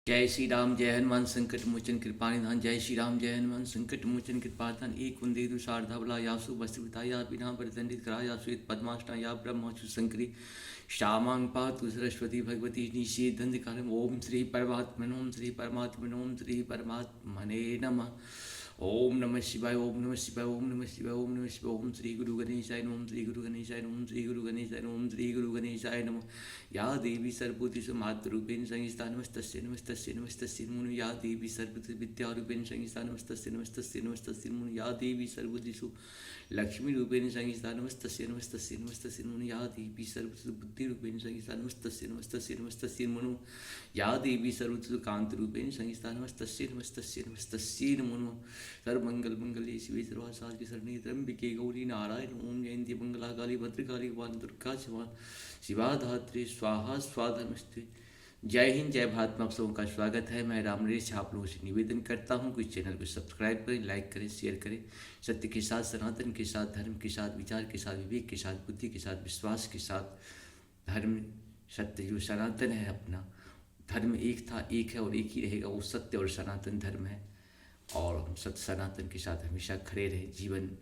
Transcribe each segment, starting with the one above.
जय श्री राम जय हनुमान संकट मोचन कृपा निधान। जय श्री राम जय हनुमान संकट मोचन कृपा निधान। एक वंदे शारदाबला यासु वस्त्रता या बिना परिदंडित करा या श्वेत पद्माष्टा या ब्रह्मचु शंकरी श्यामांग पातु सरस्वती भगवती निषेधंधकारम। ओम श्री परमात्मन ओम श्री परमात्मन ओम श्री परमात्मने नमः। ओम नमः शिवाय ओम नमः शिवाय ओम नमः शिवाय ओम नमः शिवाय। ओम श्री गुरु गणेशाय नमः ओम श्री गुरु गणेशाय नमः ओम श्री गुरु गणेशाय नमः ओम श्री गुरु गणेशाय नमः। या देवी सर्वभूतेषु मातृरूपेण संस्थिता नमस्तस्यै नमस्तस्यै नमस्तस्यै नमो नमः। या देवी सर्वभूतेषु विद्यारूपेण संस्थिता नमस्तस्यै नमस्तस्यै नमस्तस्यै नमो नमः। या देवी सर्वभूतेषु लक्ष्मीरूपेण संस्थिता नमस्तस्यै नमस्तस्यै नमस्तस्यै नमो नमः। या देवी सर्वभूतेषु बुद्धिरूपेण संस्थिता नमस्तस्यै नमस्तस्यै नमस्तस्यै नमो नमः। या देवी सर्वभूतेषु कांतिरूपेण संस्थिता नमस्तस्यै नमस्तस्यै नमस्तस्यै नमो नमः। सर्वमंगल मंगल्ये शिवे सर्वासाधिके शरण्ये त्र्यंबके गौरी नारायण ओम जयंती मंगला काली भद्रकाली कपालिनी दुर्गा क्षमा शिवा धात्री स्वाहा स्वाधा नमस्ते। जय हिंद जय भारत में आप सबों का स्वागत है। मैं राम नरेश आप लोगों से निवेदन करता हूं कि इस चैनल को सब्सक्राइब करें, लाइक करें, शेयर करें। सत्य के साथ, सनातन के साथ, धर्म के साथ, विचार के साथ, विवेक के साथ, बुद्धि के साथ, विश्वास के साथ। धर्म सत्य जो सनातन है, अपना धर्म एक था, एक है और एक ही रहेगा। वो सत्य और सनातन धर्म है और हम सत्य सनातन के साथ हमेशा खड़े रहें। जीवन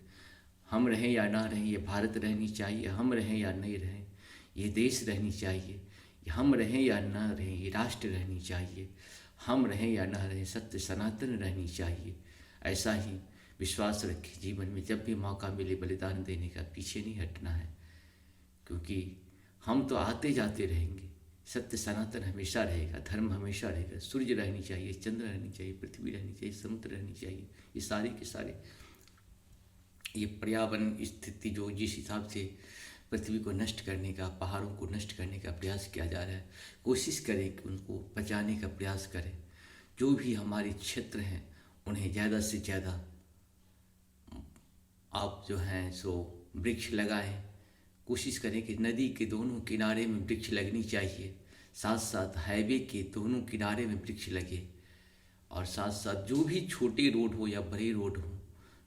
हम रहें या ना रहें, ये भारत रहनी चाहिए। हम रहें या नहीं रहें, ये देश रहनी चाहिए। हम रहें या ना रहें, ये राष्ट्र रहनी चाहिए। हम रहें या ना रहें, सत्य सनातन रहनी चाहिए। ऐसा ही विश्वास रखें। जीवन में जब भी मौका मिले बलिदान देने का पीछे नहीं हटना है, क्योंकि हम तो आते जाते रहेंगे। सत्य सनातन हमेशा रहेगा, धर्म हमेशा रहेगा। सूर्य रहनी चाहिए, चंद्र रहनी चाहिए, पृथ्वी रहनी चाहिए, समुद्र रहनी चाहिए। ये सारे के सारे ये पर्यावरण स्थिति जो जिस हिसाब से पृथ्वी को नष्ट करने का, पहाड़ों को नष्ट करने का प्रयास किया जा रहा है, कोशिश करें कि उनको बचाने का प्रयास करें। जो भी हमारे क्षेत्र हैं उन्हें ज़्यादा से ज़्यादा आप जो हैं सो वृक्ष लगाएं। कोशिश करें कि नदी के दोनों किनारे में वृक्ष लगनी चाहिए। साथ साथ हाईवे के दोनों किनारे में वृक्ष लगे और साथ साथ जो भी छोटे रोड हो या बड़े रोड हो,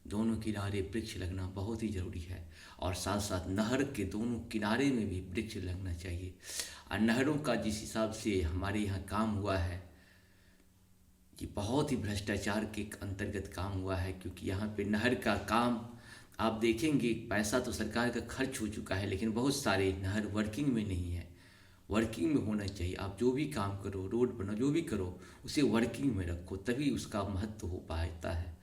दोनों किनारे वृक्ष लगना बहुत ही ज़रूरी है। और साथ साथ नहर के दोनों किनारे में भी वृक्ष लगना चाहिए। और नहरों का जिस हिसाब से हमारे यहाँ काम हुआ है, ये बहुत ही भ्रष्टाचार के अंतर्गत काम हुआ है। क्योंकि यहाँ पे नहर का काम आप देखेंगे, पैसा तो सरकार का खर्च हो चुका है, लेकिन बहुत सारे नहर वर्किंग में नहीं है। वर्किंग में होना चाहिए। आप जो भी काम करो, रोड बनाओ, जो भी करो, उसे वर्किंग में रखो, तभी उसका महत्व हो पाता है।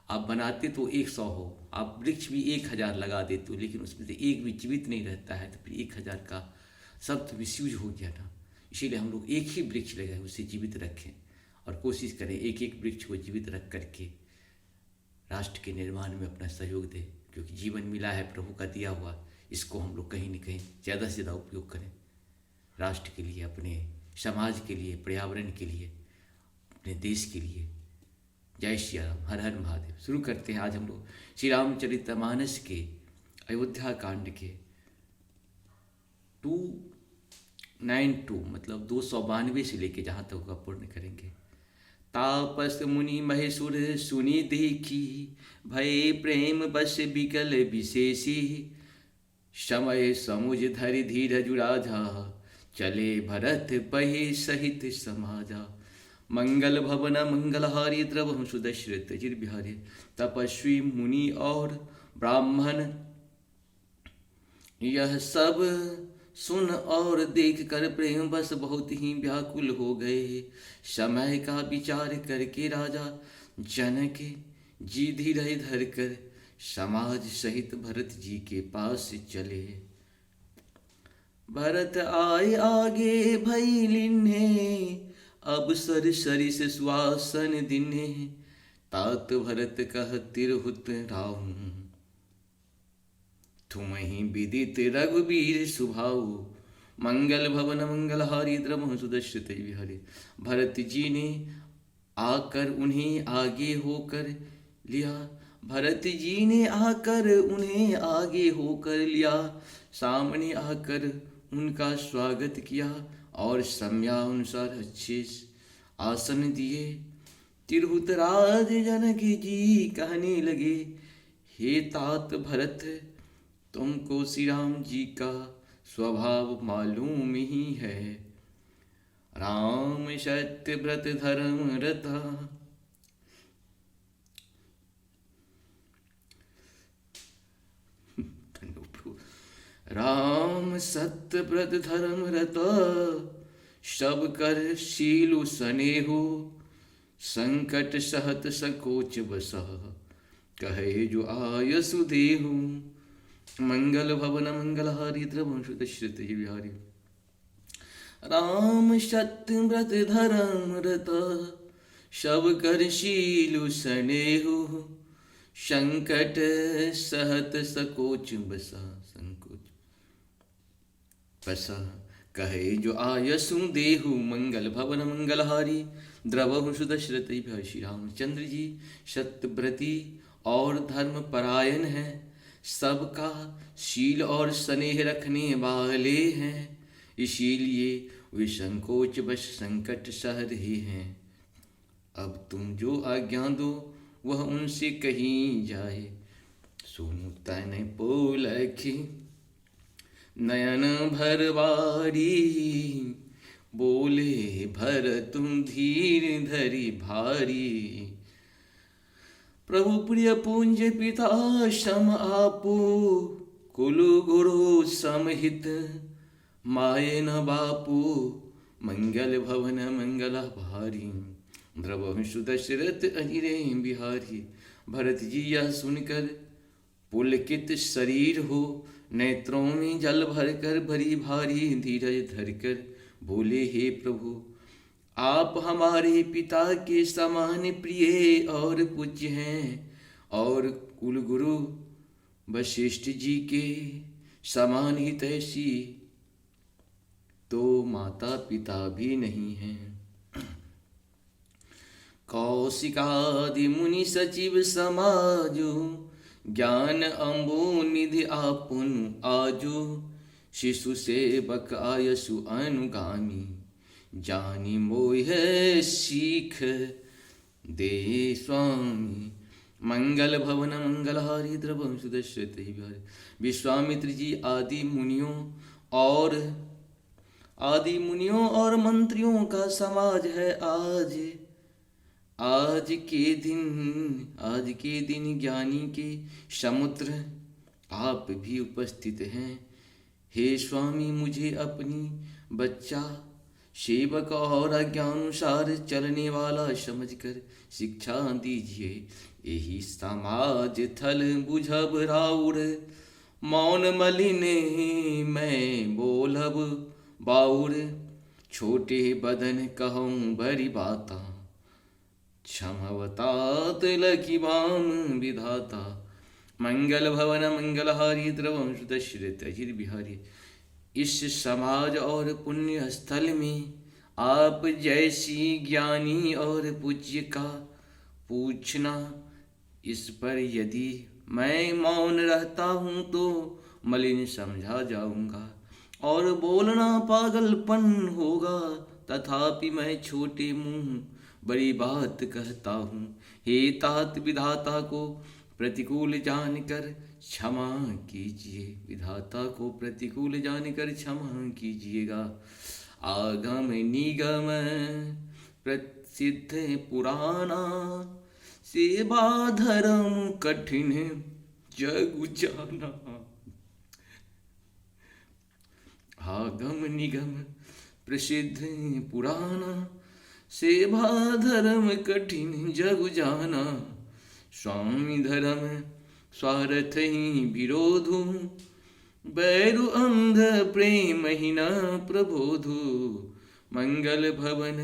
आप बनाते तो 100 हो, आप वृक्ष भी 1000 लगा देते हो, लेकिन उसमें से एक भी जीवित नहीं रहता है, तो फिर 1000 का सब तो मिसयूज हो गया ना। इसीलिए हम लोग एक ही वृक्ष लगाए, उसे जीवित रखें और कोशिश करें एक एक वृक्ष को जीवित रख करके राष्ट्र के निर्माण में अपना सहयोग दें। क्योंकि जीवन मिला है प्रभु का दिया हुआ, इसको हम लोग कहीं न कहीं ज़्यादा से ज़्यादा उपयोग करें। राष्ट्र के लिए, अपने समाज के लिए, पर्यावरण के लिए, अपने देश के लिए। जय श्री राम, हर हर महादेव। शुरू करते हैं आज हम लोग श्री रामचरितमानस के अयोध्या कांड के 292 मतलब 292 से लेके जहाँ तक होगा पूर्ण करेंगे। तापस मुनि महेशुर सुनि देखी, भय प्रेम बस बिकल विशेषी। समय समुझ धरि धीरज राजा, चले भरत पहे सहित समाजा। मंगल भवन मंगलहारी द्रवहम सुदशरथ चिरबिहारी। तपस्वी मुनि और ब्राह्मण यह सब सुन और देख कर प्रेम बस बहुत ही व्याकुल हो गए। समय का विचार करके राजा जनक जी धीरज धर कर समाज सहित भरत जी के पास चले। भरत आए आगे भई लिन्हे, अब सर सरिस सुहासन दिने। तात भरत कह तिरहुत राम, तुम ही विदित रघुवीर सुभाऊ। मंगल भवन मंगलहारी द्रमह सुदशरथ विहरे। भरत जी ने आकर उन्हें आगे होकर लिया, भरत जी ने आकर उन्हें आगे होकर लिया। सामने आकर उनका स्वागत किया और समयानुसार अच्छे आसन दिए। तिरहुतराज जनक जी कहने लगे, हे तात भरत, तुमको श्री राम जी का स्वभाव मालूम ही है। राम सत्य व्रत धर्म रता। राम सत्य व्रत धर्म रता, सब कर शीलु स्नेहो, संकट सहत सकोच बसह, कहे जो आयसु देहु। मंगल भवन मंगलहारी द्रवंशुत श्रुति विहारी। राम सत्य व्रत धर्म रता, सब कर शीलु स्नेहो, संकट सहत सकोच बसा। संकोच बसा कहे जो आयसु देहु, मंगल भवन मंगलहारी द्रवहु सुदशरथि। श्री रामचंद्र जी सत्यव्रती और धर्म परायण हैं, सबका शील और स्नेह रखने वाले हैं, इसीलिए वे संकोच बश संकट सह रहे हैं। अब तुम जो आज्ञा दो वह उनसे कहीं जाए। सुनु तन पोलखी नयन भरवारी, बोले भर तुम धीर धरी भारी। प्रभु प्रिय पूंज पिता सम आपो, कुलु गुरु समहित माये न बापू। मंगल भवन मंगला भारी, द्रवहु सुदशरथ अजिरे बिहारी। भरत जी यह सुनकर पुलकित शरीर हो, नेत्रों में जल भरकर भरी भारी धीरज धरकर बोले, हे प्रभु आप हमारे पिता के समान प्रिय और पूज्य हैं, और कुलगुरु वशिष्ठ जी के समान हितैषी तो माता पिता भी नहीं हैं। कौशिकादि मुनि सचिव समाजो, ज्ञान अम्बो निधि आपुन आजो। शिशु सेवक आयसु अनुगामी, जानी मोह सीख दे स्वामी। मंगल भवन मंगलहारी द्रवम सुदशरथ बिहारी। विश्वामित्र जी आदि मुनियों और मंत्रियों का समाज है आज। आज के दिन ज्ञानी के समुद्र आप भी उपस्थित हैं। हे स्वामी मुझे अपनी बच्चा सेवक और आज्ञानुसार चलने वाला समझकर शिक्षा दीजिए। यही समाज थल बुझब राउर, मौन मलिन मैं बोलब बाउर। छोटे बदन कहूँ बड़ी बाता, क्षमवतात लकी बाम विधाता। मंगल भवन मंगलहारी द्रवम सुदशरथ अजिर बिहारी। इस समाज और पुण्य स्थल में आप जैसी ज्ञानी और पूज्य का पूछना, इस पर यदि मैं मौन रहता हूँ तो मलिन समझा जाऊंगा और बोलना पागलपन होगा। तथापि मैं छोटे मुंह बड़ी बात कहता हूँ। हे तात विधाता को प्रतिकूल जानकर क्षमा कीजिए, विधाता को प्रतिकूल जानकर क्षमा कीजिएगा। आगम निगम प्रसिद्ध पुराना, सेवा धर्म कठिन जग जाना। आगम निगम प्रसिद्ध पुराना, सेवा धर्म कठिन जग जाना। स्वामी धर्म स्वार्थ ही विरोधु, बैरु अंध प्रेम ही न प्रबोधु। मंगल भवन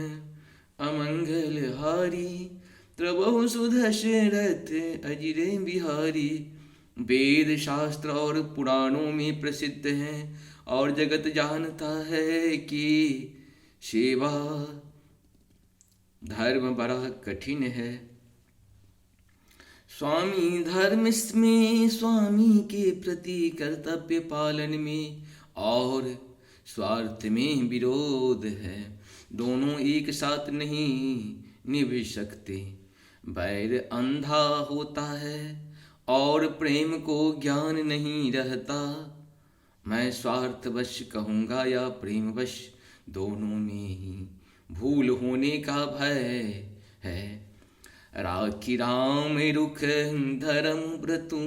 अमंगल हारी, त्रवहु सुदशरथ अजिरे बिहारी। वेद शास्त्र और पुराणों में प्रसिद्ध हैं और जगत जानता है कि सेवा धर्म बड़ा कठिन है। स्वामी धर्म में स्वामी के प्रति कर्तव्य पालन में और स्वार्थ में विरोध है। दोनों एक साथ नहीं निभ सकते। बैर अंधा होता है और प्रेम को ज्ञान नहीं रहता। मैं स्वार्थवश कहूँगा या प्रेमवश, दोनों में ही भूल होने का भय है। राखी राम रुख धर्म व्रतु,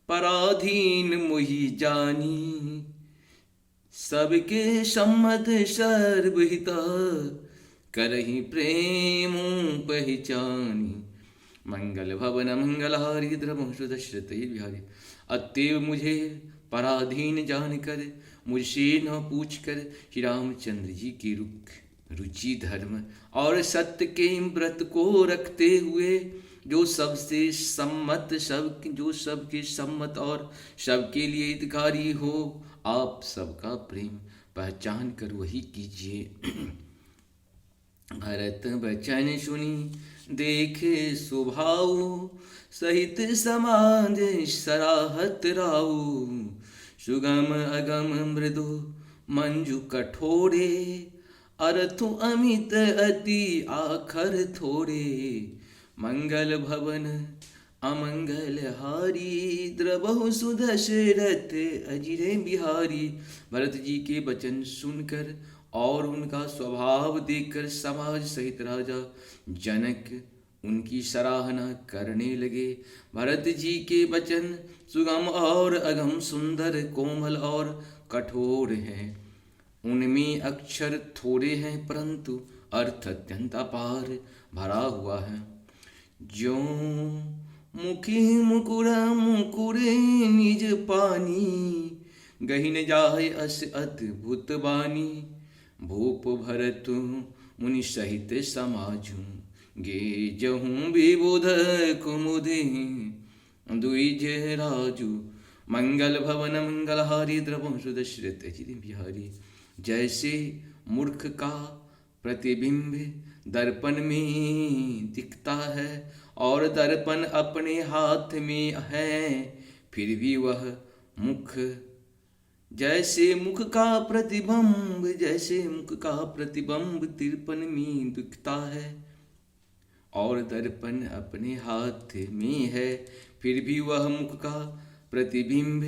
पराधीन मोहि जानी। सबके सम्मत सर्वहित, करहि प्रेम पहचानी। मंगल भवन मंगलहारी द्रवहु सुदशरथ बिहारी। अतएव मुझे पराधीन जानकर, मुझसे न पूछ कर, श्री रामचंद्र जी की रुचि धर्म और सत्य के व्रत को रखते हुए, जो सबसे सम्मत, जो सबके सम्मत और सबके लिए हितकारी हो, आप सबका प्रेम पहचान कर वही कीजिए। भरत बचन सुनी देखे स्वभाव, सहित समाज सराहत राऊ। सुगम अगम मृदु मंजु कठोरे, अरथु अमित अति आखर थोड़े। मंगल भवन अमंगल हारी, द्रवहु सुदशरथ अजिरे बिहारी। भरत जी के वचन सुनकर और उनका स्वभाव देखकर समाज सहित राजा जनक उनकी सराहना करने लगे। भरत जी के वचन सुगम और अगम, सुंदर, कोमल और कठोर हैं। उनमें अक्षर थोड़े हैं परंतु अर्थ अत्यंत अपार भरा हुआ है। जो मुखी मुकुरा मुकुरे निज पानी, गहिन जाय अस अद्भुत बानी। भूप भरत मुनि सहित समाजू, गे जहूँ विबुध कुमुदे द्विज राजू। मंगल भवन मंगलहारी, द्रवहु सुदशरथ अजिर बिहारी। जैसे मूर्ख का प्रतिबिंब दर्पण में दिखता है, और दर्पण अपने हाथ में है, फिर भी वह मुख जैसे मुख का प्रतिबिंब, जैसे मुख का प्रतिबिंब दर्पण में दिखता है, और दर्पण अपने हाथ में है, फिर भी वह मुख का प्रतिबिंब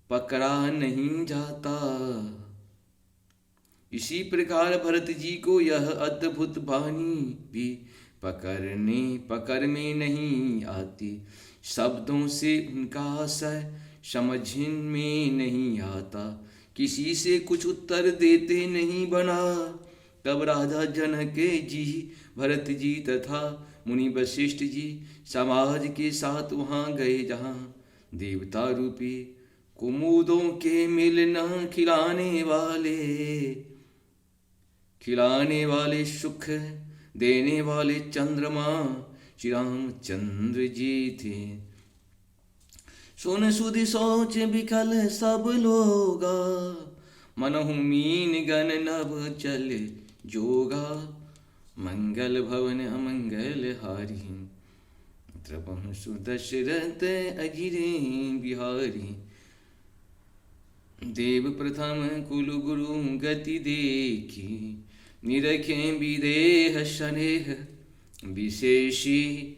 पकड़ा नहीं जाता। इसी प्रकार भरत जी को यह अद्भुत वाणी भी पकड़ में नहीं आती। शब्दों से उनका आशय समझ में नहीं आता, किसी से कुछ उत्तर देते नहीं बना। तब राजा जनक जी, भरत जी तथा मुनि वशिष्ठ जी समाज के साथ वहाँ गए, जहाँ देवता रूपी कुमुदों के मिलना खिलाने वाले सुख देने वाले चंद्रमा श्री रामचंद्र जी थे। सुन सुधि सोच विकल सब लोगा, मनहु मीन गण नभ चल जोगा। मंगल भवन अमंगल हारी, द्रवहु सुदशरथ अजिरे बिहारी। देव प्रथम कुल गुरु गति देखी, निरखें विदेह स्नेह विशेषी।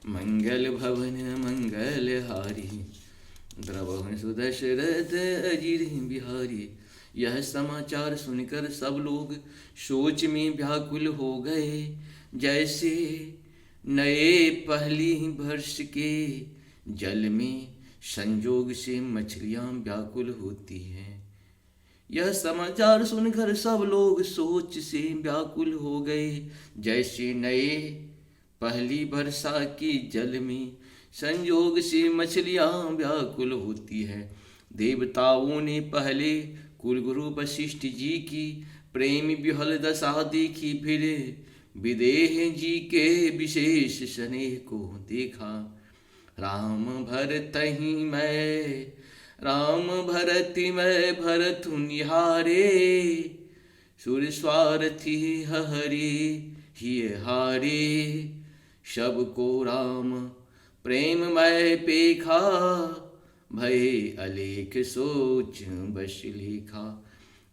मंगल भवन मंगल हारी, द्रवहु सुदशरथ अजिर बिहारी। यह समाचार सुनकर सब लोग सोच में व्याकुल हो गए, जैसे नए पहली वर्ष के जल में संजोग से मछलियां व्याकुल होती हैं। यह समाचार सुनकर सब लोग सोच से व्याकुल हो गए, जैसे नए पहली वर्षा के जल में संयोग से मछलियां व्याकुल होती है। देवताओं ने पहले कुलगुरु वशिष्ठ जी की प्रेम विहल दशा देखी, फिर विदेह जी के विशेष स्नेह को देखा। राम भरतहि मैं भरतु निहारे, सुर स्वार्थी हरि हिय हारे। सबको राम प्रेम मैं पेखा, भय अलेख सोच बस लेखा।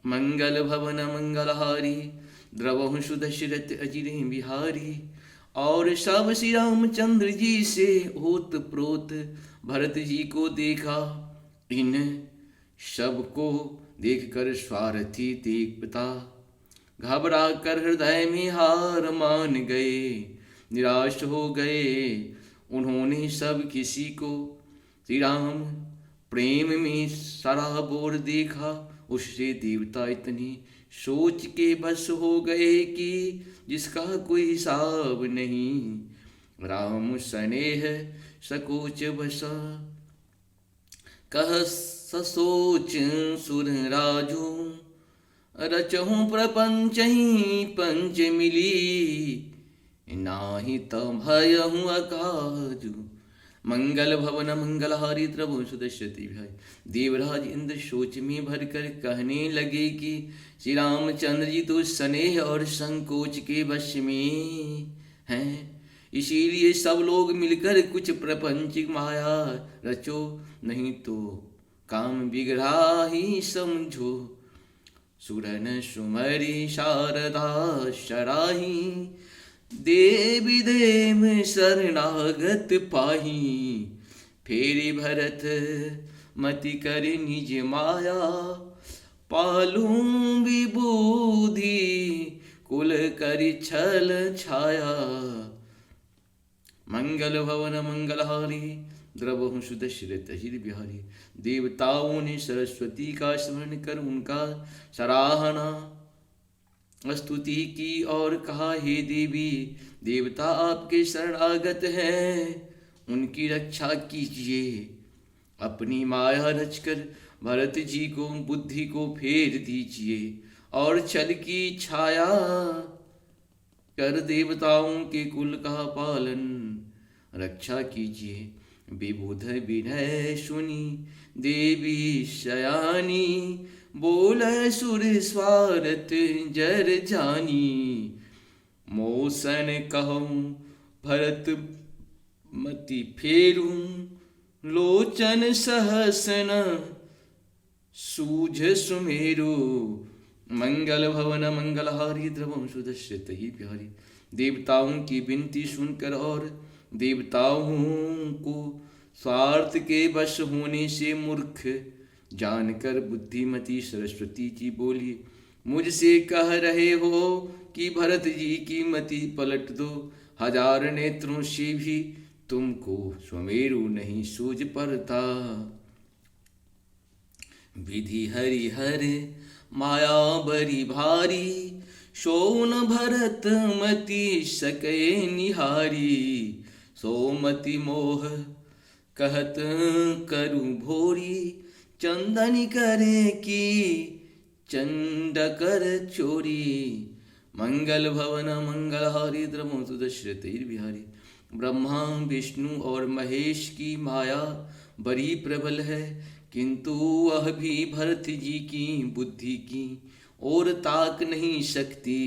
मंगल भवन मंगलहारी, द्रवहु सुदशरथ अजिरे बिहारी। और सब श्री रामचंद्र जी से ओत प्रोत भरत जी को देखा। इन सब को देखकर स्वार्थी देवता घबरा कर हृदय में हार मान गए, निराश हो गए उन्होंने सब किसी को। श्री राम प्रेम में सराबोर देखा, उससे देवता इतनी सोच के बस हो गए कि जिसका कोई हिसाब नहीं। राम स्नेह सकोच बसा, कह ससोच सुर राजू, रचहूँ प्रपंच ही पंच मिली, नाही तम भयहूँ अकाजू। मंगल भवन मंगलहारी द्रवो सुदश्यति भाई। देवराज इंद्र सोच में भर कर कहने लगे कि श्री रामचंद्र जी तो स्नेह और संकोच के वश में हैं, इसीलिए सब लोग मिलकर कुछ प्रपंचिक माया रचो, नहीं तो काम बिगड़ा ही समझो। सुरन सुमरी शारदा शराही, देवी देव शरणागत पाही। फेरी भरत मति कर निज माया, पालूं विबुधि कुल करि छल छाया। मंगल भवन मंगलहारी, द्रवहु सुदशरथ हिर बिहारी। देवताओं ने सरस्वती का स्मरण कर उनका सराहना स्तुति की और कहा, हे देवी देवता आपके शरणागत हैं, उनकी रक्षा कीजिए। अपनी माया रचकर भरत जी को बुद्धि को फेर दीजिए और छल की छाया कर देवताओं के कुल का पालन रक्षा कीजिए। विबुध विनय सुनी देवी शयानी, बोल सुर स्वार्थ जर जानी। मोसन कहूँ भरत मति फेरूं, लोचन सहसन सूझ सुमेरु। मंगल भवन मंगलहारी, द्रवम सुदश्यत ही प्यारी। देवताओं की विनती सुनकर और देवताओं को स्वार्थ के वश होने से मूर्ख जानकर बुद्धिमती सरस्वती जी बोली, मुझसे कह रहे हो कि भरत जी की मति पलट दो, हजार नेत्रों से भी तुमको सुमेरु नहीं सूझ पड़ता। विधि हरिहर माया बरी भारी, सोन भरत मति सके निहारी। सोमति मोह कहत करु भोरी, चंदन करे की चंड कर चोरी। मंगल भवन मंगलहारी, द्रवो सुदश्रत बिहारी। ब्रह्मा विष्णु और महेश की माया बड़ी प्रबल है, किंतु वह भी भरत जी की बुद्धि की और ताक नहीं सकती।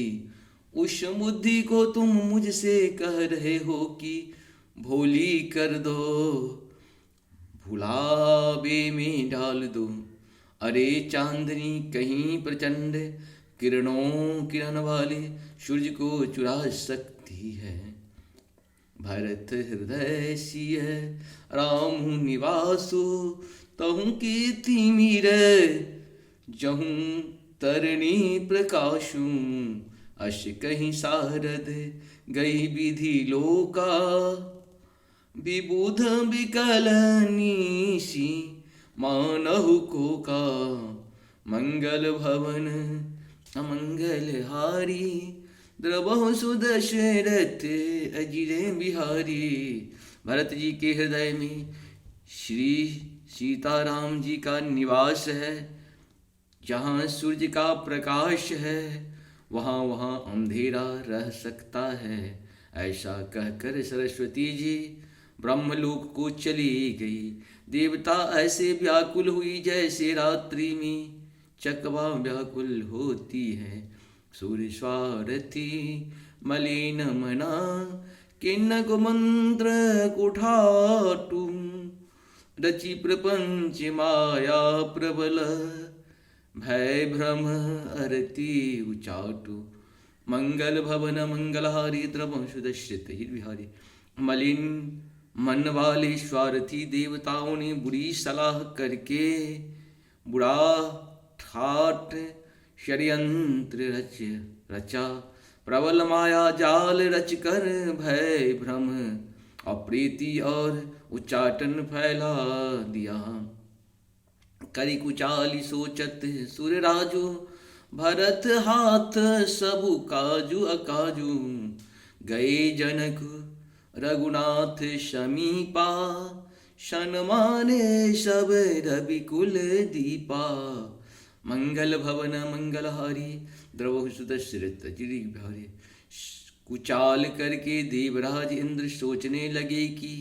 उस बुद्धि को तुम मुझसे कह रहे हो कि भोली कर दो, भुलावे में डाल दो। अरे चांदनी कहीं प्रचंड किरण वाले सूर्य को चुरा सकती है। भरत हृदय सिय राम निवासो, तहु कीर्ति मीर जहूँ तरणी प्रकाशु। अश कहीं सारद गई विधि लोका, विबुध विकल नीसी मानहु को का। मंगल भवन अमंगल हारी, द्रवहु सुदशरथ अजिरे बिहारी। भरत जी के हृदय में श्री सीताराम जी का निवास है। जहाँ सूर्य का प्रकाश है वहाँ वहाँ अंधेरा रह सकता है। ऐसा कहकर सरस्वती जी ब्रह्मलोक को चली गई। देवता ऐसे व्याकुल हुई जैसे रात्रि में चकवा व्याकुल होती है। सूर्य स्वारथी मलिन मना, किन्नक मंत्र कुठाटु। रचि प्रपंच माया प्रबल, भय भ्रम अरति उचाटु। मंगल भवन मंगलहारी, द्रवं सुदश्रित हिरविहारी। मलिन मन वाले स्वार्थी देवताओं ने बुरी सलाह करके बुरा ठाठ षड्यंत्र रच रचा, प्रबल माया जाल रच कर भय भ्रम अप्रीति और उच्चाटन फैला दिया। करी कुचाली सोचत सुर राजू, भरत हाथ सबु काजू अकाजू। गए जनक रघुनाथ समीपा, सन्माने सब रविकुल दीपा। मंगल भवन मंगलहारी, द्रवहु सुदशरथ अजि बिहारी। कुचाल करके देवराज इंद्र सोचने लगे कि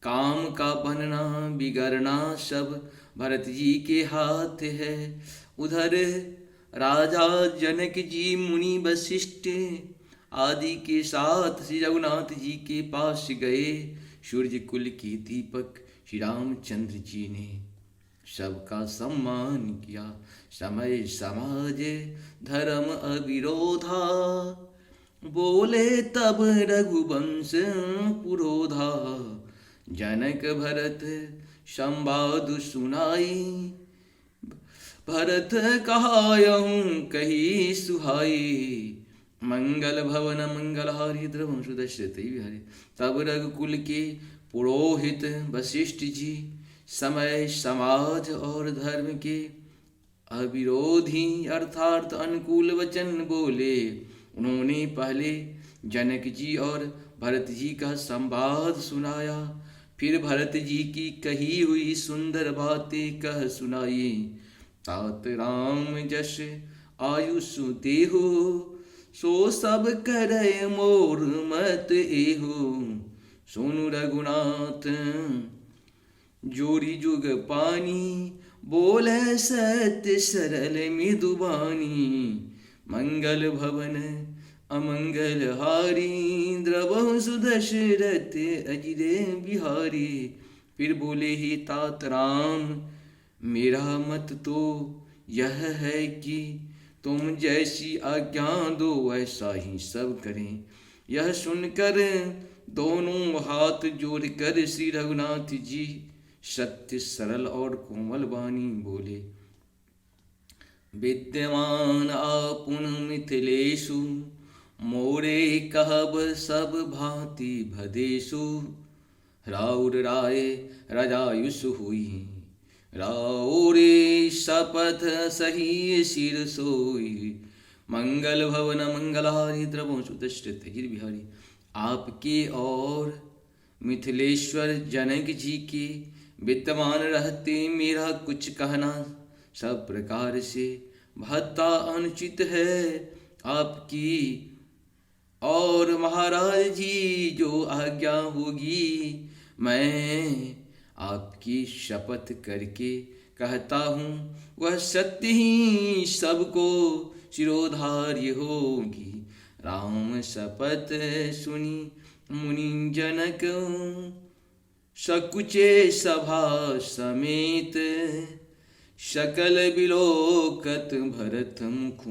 काम का बनना बिगड़ना सब भरत जी के हाथ है। उधर राजा जनक जी मुनि वशिष्ठ आदि के साथ श्री रघुनाथ जी के पास गए। सूर्य कुल के दीपक श्री रामचंद्र जी ने सबका सम्मान किया। समय समाज धर्म अविरोधा, बोले तब रघुवंश पुरोधा। जनक भरत संवाद सुनाई, भरत कहायहूँ कही सुहाई। मंगल भवन मंगलहारी, द्रवहु सुदशरथ बिहारी। तब रघुकुल के पुरोहित वशिष्ठ जी समय समाज और धर्म के अविरोधी अर्थात अनुकूल वचन बोले। उन्होंने पहले जनक जी और भरत जी का संवाद सुनाया, फिर भरत जी की कही हुई सुंदर बातें कह सुनाई। तात राम जस आयुष देहु, सो सब करे मोर मत एहु। सोनु रघुनाथ जोरी जुग पानी, बोले सत्य सरल मृदुबानी। मंगल भवन अमंगल हारी, द्रवहु सुदशरथ अजिरे बिहारी। फिर बोले ही तात राम, मेरा मत तो यह है कि तुम जैसी आज्ञा दो वैसा ही सब करें। यह सुनकर दोनों हाथ जोड़कर श्री रघुनाथ जी सत्य सरल और कोमल वाणी बोले। विद्यमान आपुन मिथिलेशु, मोरे कहब सब भांति भदेशु। राउर राय रजायुष हुई, राउरे शपथ सही सिर सोई। मंगल भवन मंगलहारी, द्रवहु सुदशरथ अजि बिहारी। आपके और मिथिलेश्वर जनक जी के विद्यमान रहते मेरा कुछ कहना सब प्रकार से भत्ता अनुचित है। आपकी और महाराज जी जो आज्ञा होगी, मैं आपकी शपथ करके कहता हूँ वह सत्य ही सबको शिरोधार्य होगी। राम शपथ सुनी मुनि जनक, सकुचे सभा समेत। सकल बिलोकत भरत मुखु,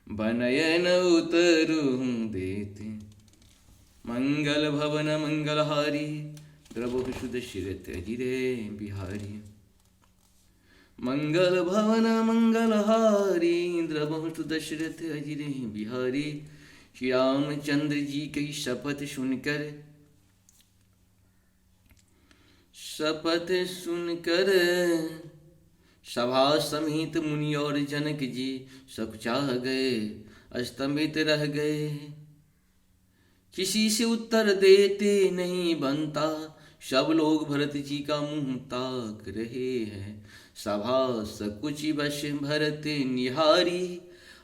बनयन उतरु देते। मंगल भवन मंगलहारी, द्रवहु सुदशरथ अजिरे बिहारी। मंगल भवन मंगलहारी, द्रवहु सुदशरथ अजिरे बिहारी। श्री रामचंद्र जी की शपथ सुनकर सभा समेत मुनि और जनक जी सकुचा गए, अस्तंभित रह गए। किसी से उत्तर देते नहीं बनता, सब लोग भरत जी का मुंह ताक रहे हैं। सभा सकुचि बश भरत निहारी,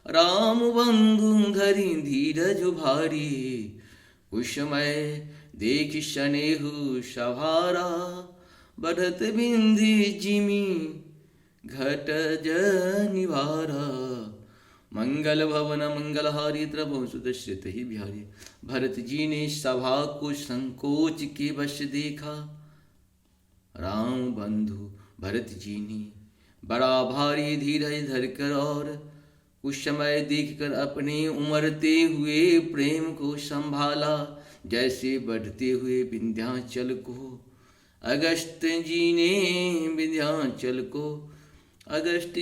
राम बंधु धरि धीरज भारी। उस समय देख शनेहु सभारा, बढ़त बिंधि जिमी घट निवारा। मंगल भवन मंगलहारी, द्रवहु सुदशरथ ही बिहारी। भरत जी ने सभा को संकोच के वश देखा। राम बंधु भरत जी ने बड़ा भारी धीरज धरकर और उस समय देखकर अपने उमड़ते हुए प्रेम को संभाला, जैसे बढ़ते हुए विंध्याचल को अगस्त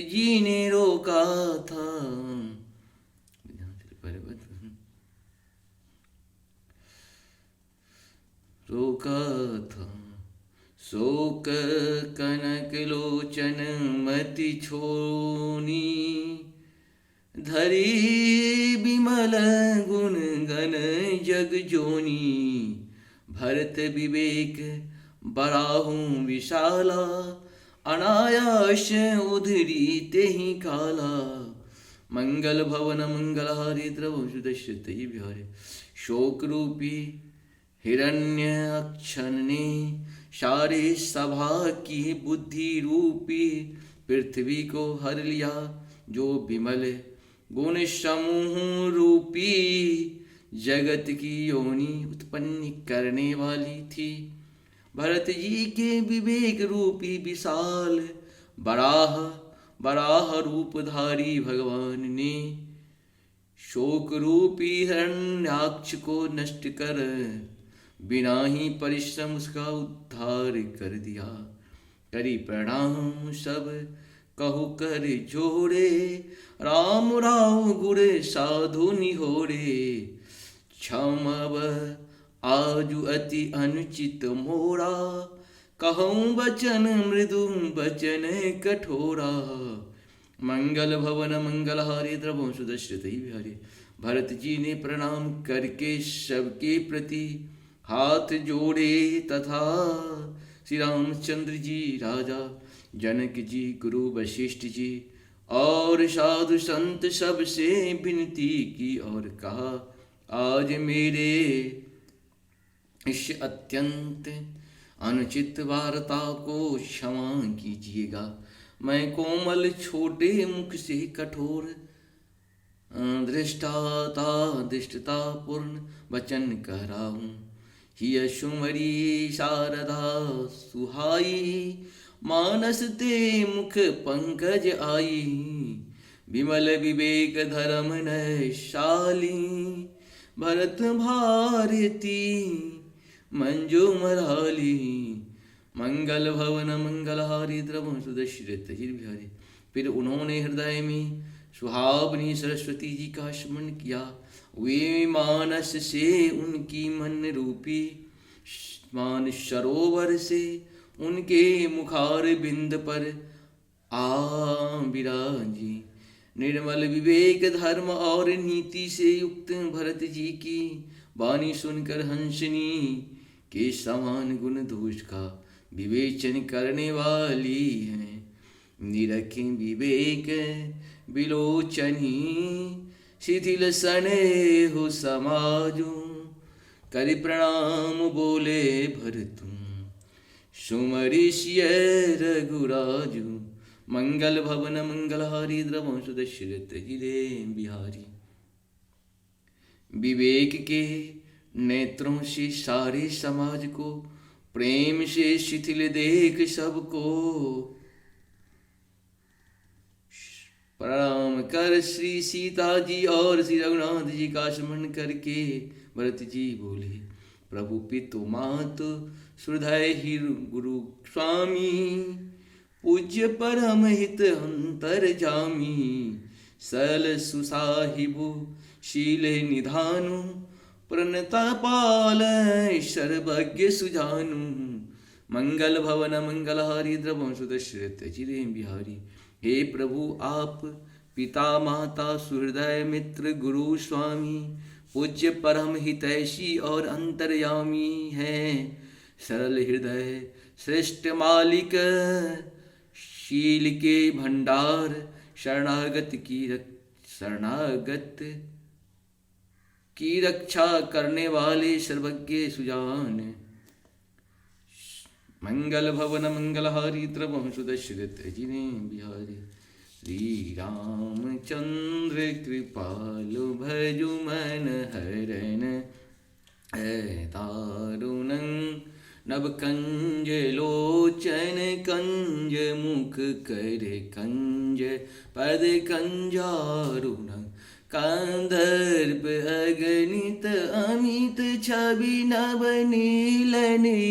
जी ने रोका था। शोकाथ शोक कनक लोचन मति छोनी धरी विमल गुण गण जग जोनी भरत विवेक बराहू विशाला अनायास उधरी तेहि काला मंगल भवन मंगलहारी द्रवंशु दशरथ बिहारी शोक रूपी हिरण्य अक्षन ने सारे सभा की बुद्धि रूपी पृथ्वी को हर लिया जो विमल गुण समूह रूपी जगत की योनि उत्पन्न करने वाली थी। भरत जी के विवेक रूपी विशाल बराह रूपधारी भगवान ने शोक रूपी हिरण्याक्ष को नष्ट कर बिना ही परिश्रम उसका उद्धार कर दिया। करी प्रणाम सब कहु कर जोड़े राम राम गुर साधु निहोरे क्षमव आजु अति अनुचित मोरा कहूँ बचन मृदु बचन कठोरा मंगल भवन मंगलहारी द्रवंशु दशरथ बिहारी भरत जी ने प्रणाम करके सबके प्रति हाथ जोड़े तथा श्री रामचंद्र जी राजा जनक जी गुरु वशिष्ठ जी और साधु संत सब से विनती की और कहा आज मेरे इस अत्यंत अनुचित वार्ता को क्षमा कीजिएगा। मैं कोमल छोटे मुख से कठोर दृष्टता पूर्ण वचन कह रहा हूँ। हिय सुमरी शारदा सुहाई मानस ते मुख पंकज आई विमल विवेक धर्म नैशाली भरत भारती मंजू मराली मंगल भवन मंगलहारी द्रवंशु दशरथ बिहारी। फिर उन्होंने हृदय में सुहावनी सरस्वती जी का स्मरण किया। वे मानस से उनकी मन रूपी मान सरोवर से उनके मुखार बिंद पर विराजी। निर्मल विवेक धर्म और नीति से युक्त भरत जी की वाणी सुनकर हंसनी के समान गुण दोष का विवेचन करने वाली है। निरखी विवेक विलोचनी शिथिल सने हो समाजू करि प्रणाम बोले भरतु सुमरिष्य रघुराजु मंगल भवन मंगलहारी द्रवंशु दशरथ बिहारी। विवेक के नेत्रों से सारे समाज को प्रेम से शिथिल देख सबको प्रणाम कर श्री सीता जी और श्री रघुनाथ जी का स्मरण करके भरत जी बोले प्रभु पितु मातु हृदय ही गुरु स्वामी पूज्य परम हित अंतर जामी सल सुसाहिबु शील निधानु प्रणता पाल सर्वज्ञ सुजानु मंगल भवन मंगलहारी द्रवंशु दशरथ बिहारी। हे प्रभु आप पिता माता सुहृदय मित्र गुरु स्वामी पूज्य परम हितैषी और अंतर्यामी हैं। सरल हृदय श्रेष्ठ मालिक शील के भंडार शरणागत की रक्षा करने वाले सर्वज्ञ सुजान मंगल भवन मंगलहारी द्रवंशु दशरथ बिहारी। श्री रामचंद्र कृपालु भजु मन हरण दारुण नभ कंज लोचन कंज मुख कर कंज पद कंजारुण कंदर्प अगणित अमित छवि नव नीलनी